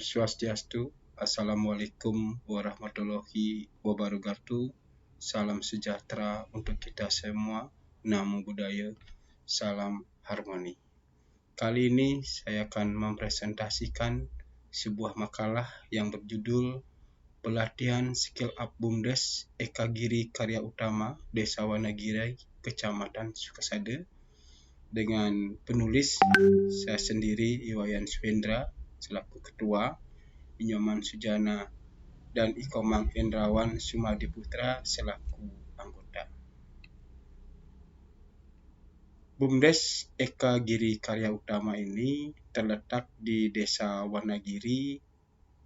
Swastiastu, Assalamualaikum warahmatullahi wabarakatuh. Salam sejahtera untuk kita semua. Namo Buddhaya, salam harmoni. Kali ini saya akan mempresentasikan sebuah makalah yang berjudul Pelatihan Skill Up BUMDes Eka Giri Karya Utama, Desa Wanagirai, Kecamatan Sukasada, dengan penulis saya sendiri, Iwayan Swendra, selaku Ketua, Inyoman Sujana, dan Ikomang Endrawan Sumadiputra selaku anggota. BUMDes Eka Giri Karya Utama ini terletak di Desa Wanagiri,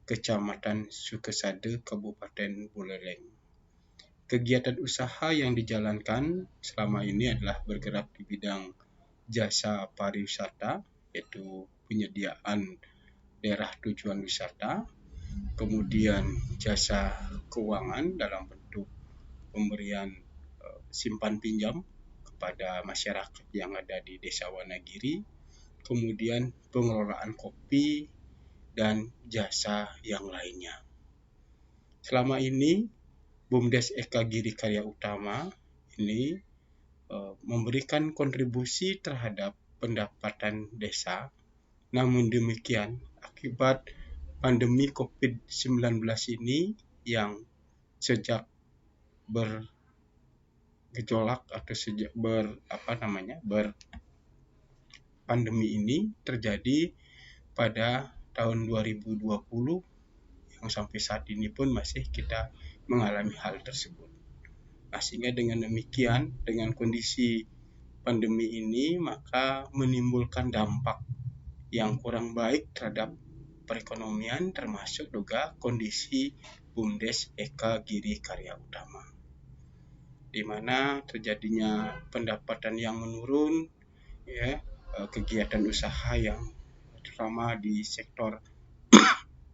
Kecamatan Sukasada, Kabupaten Buleleng. Kegiatan usaha yang dijalankan selama ini adalah bergerak di bidang jasa pariwisata, yaitu penyediaan daerah tujuan wisata, kemudian jasa keuangan dalam bentuk pemberian simpan pinjam kepada masyarakat yang ada di Desa Wanagiri, kemudian pengelolaan kopi, dan jasa yang lainnya. Selama ini, BUMDes Eka Giri Karya Utama ini memberikan kontribusi terhadap pendapatan desa. Namun demikian, akibat pandemi COVID-19 ini yang sejak bergejolak atau sejak pandemi ini terjadi pada tahun 2020 yang sampai saat ini pun masih kita mengalami hal tersebut. Nah, sehingga dengan demikian, dengan kondisi pandemi ini, maka menimbulkan dampak yang kurang baik terhadap perekonomian, termasuk juga kondisi BUMDes Eka Giri Karya Utama, di mana terjadinya pendapatan yang menurun, kegiatan usaha yang terutama di sektor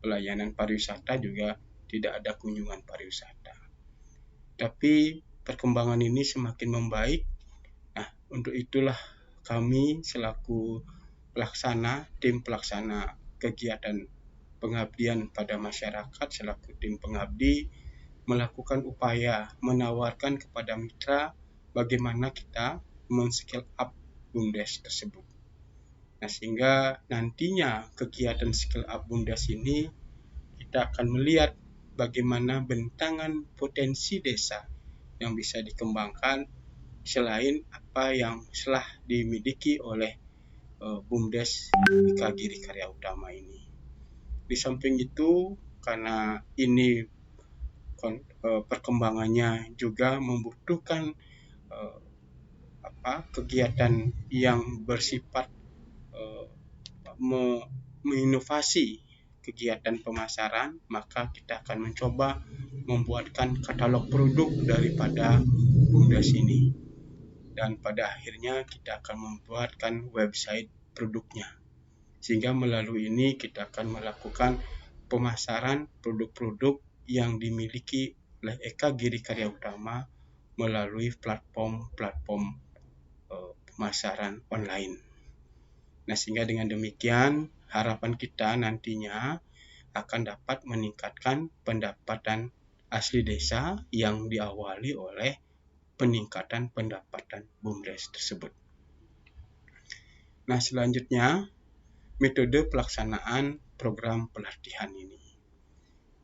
pelayanan pariwisata juga tidak ada kunjungan pariwisata. Tapi perkembangan ini semakin membaik. Nah, untuk itulah kami selaku tim pelaksana kegiatan pengabdian pada masyarakat, selaku tim pengabdi, melakukan upaya menawarkan kepada mitra bagaimana kita men-skill up BUMDes tersebut. Nah, sehingga nantinya kegiatan skill up BUMDes ini kita akan melihat bagaimana bentangan potensi desa yang bisa dikembangkan selain apa yang telah dimiliki oleh BUMDes Eka Giri Karya Utama ini. Di samping itu, karena ini perkembangannya juga membutuhkan kegiatan yang bersifat menginovasi kegiatan pemasaran, maka kita akan mencoba membuatkan katalog produk daripada BUMDes ini. Dan pada akhirnya kita akan membuatkan website produknya. Sehingga melalui ini kita akan melakukan pemasaran produk-produk yang dimiliki oleh Eka Giri Karya Utama melalui platform pemasaran online. Nah, sehingga dengan demikian harapan kita nantinya akan dapat meningkatkan pendapatan asli desa yang diawali oleh peningkatan pendapatan BUMDes tersebut. Nah, selanjutnya metode pelaksanaan program pelatihan ini.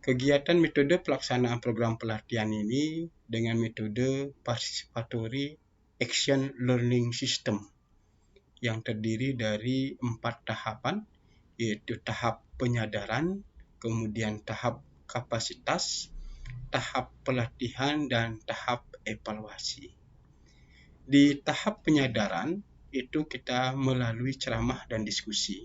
Kegiatan metode pelaksanaan program pelatihan ini dengan metode participatory action learning system yang terdiri dari 4 tahapan, yaitu tahap penyadaran, kemudian tahap kapasitas, tahap pelatihan, dan tahap evaluasi. Di tahap penyadaran itu kita melalui ceramah dan diskusi.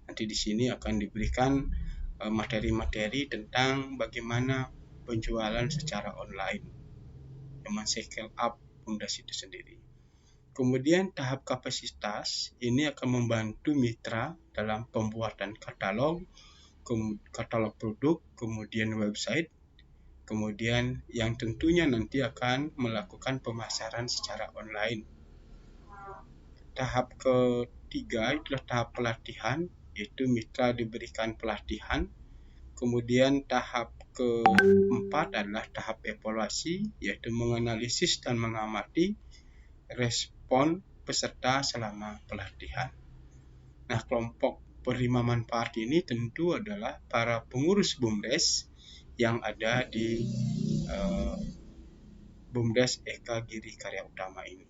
Nanti di sini akan diberikan materi-materi tentang bagaimana penjualan secara online, yang skill up BUMDes itu sendiri. Kemudian tahap kapasitas ini akan membantu mitra dalam pembuatan katalog produk, kemudian website, kemudian yang tentunya nanti akan melakukan pemasaran secara online. Tahap ketiga itulah tahap pelatihan, yaitu mitra diberikan pelatihan. Kemudian tahap keempat adalah tahap evaluasi, yaitu menganalisis dan mengamati respon peserta selama pelatihan. Nah, kelompok penerima manfaat ini tentu adalah para pengurus BUMDes yang ada di BUMDes Eka Giri Karya Utama ini.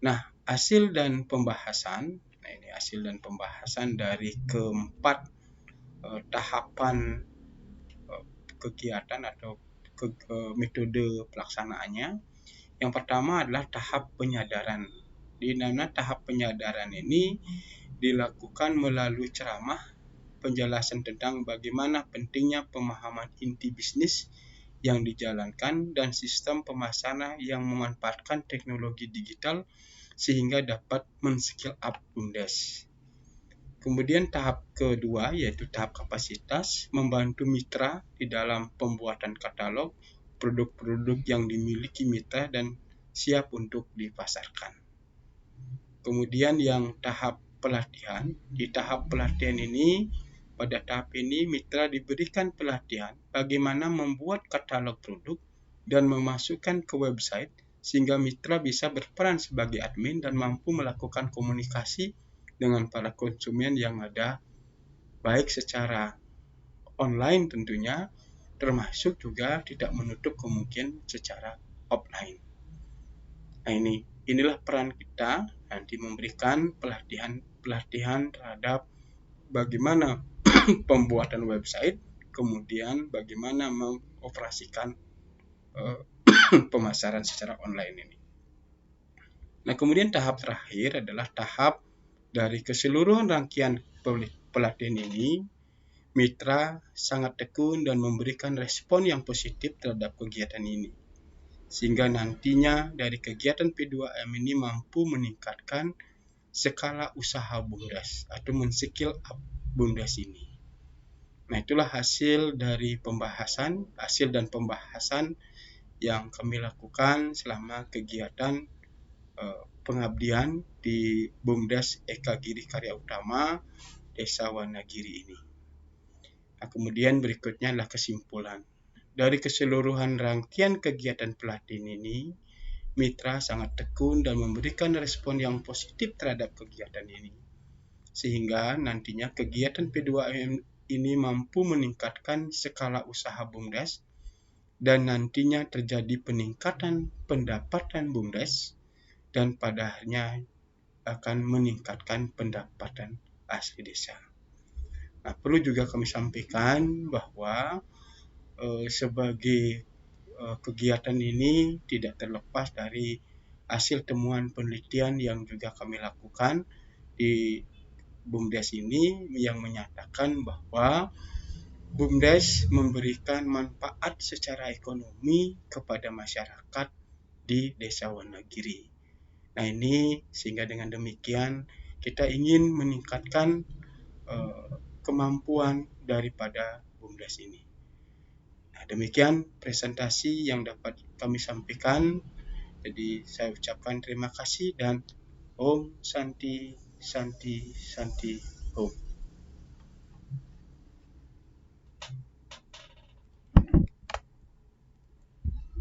Nah, hasil dan pembahasan dari keempat tahapan kegiatan atau metode pelaksanaannya. Yang pertama adalah tahap penyadaran. Di mana tahap penyadaran ini dilakukan melalui ceramah, penjelasan tentang bagaimana pentingnya pemahaman inti bisnis yang dijalankan dan sistem pemasaran yang memanfaatkan teknologi digital sehingga dapat men-skill up BUMDes. Kemudian tahap kedua yaitu tahap kapasitas, membantu mitra di dalam pembuatan katalog produk-produk yang dimiliki mitra dan siap untuk dipasarkan. Kemudian yang tahap pelatihan, di tahap pelatihan ini, pada tahap ini mitra diberikan pelatihan bagaimana membuat katalog produk dan memasukkan ke website sehingga mitra bisa berperan sebagai admin dan mampu melakukan komunikasi dengan para konsumen yang ada, baik secara online tentunya, termasuk juga tidak menutup kemungkinan secara offline. Nah, inilah peran kita nanti memberikan pelatihan terhadap bagaimana pembuatan website, kemudian bagaimana mengoperasikan pemasaran secara online ini. Nah, kemudian tahap terakhir adalah tahap dari keseluruhan rangkaian pelatihan ini, mitra sangat tekun dan memberikan respon yang positif terhadap kegiatan ini. Sehingga nantinya dari kegiatan P2M ini mampu meningkatkan skala usaha BUMDes atau men-skill up BUMDes ini. Nah, itulah hasil dan pembahasan yang kami lakukan selama kegiatan pengabdian di BUMDes Eka Giri Karya Utama Desa Wanagiri ini. Nah, kemudian berikutnya adalah kesimpulan. Dari keseluruhan rangkaian kegiatan pelatihan ini, mitra sangat tekun dan memberikan respon yang positif terhadap kegiatan ini. Sehingga nantinya kegiatan P2M ini mampu meningkatkan skala usaha BUMDes dan nantinya terjadi peningkatan pendapatan BUMDes dan pada akhirnya akan meningkatkan pendapatan asli desa. Nah, perlu juga kami sampaikan bahwa sebagai kegiatan ini tidak terlepas dari hasil temuan penelitian yang juga kami lakukan di BUMDes ini yang menyatakan bahwa BUMDes memberikan manfaat secara ekonomi kepada masyarakat di Desa Wanagiri. Nah, ini sehingga dengan demikian kita ingin meningkatkan kemampuan daripada BUMDes ini. Nah, demikian presentasi yang dapat kami sampaikan. Jadi saya ucapkan terima kasih dan Om Santi Santi Santi Om.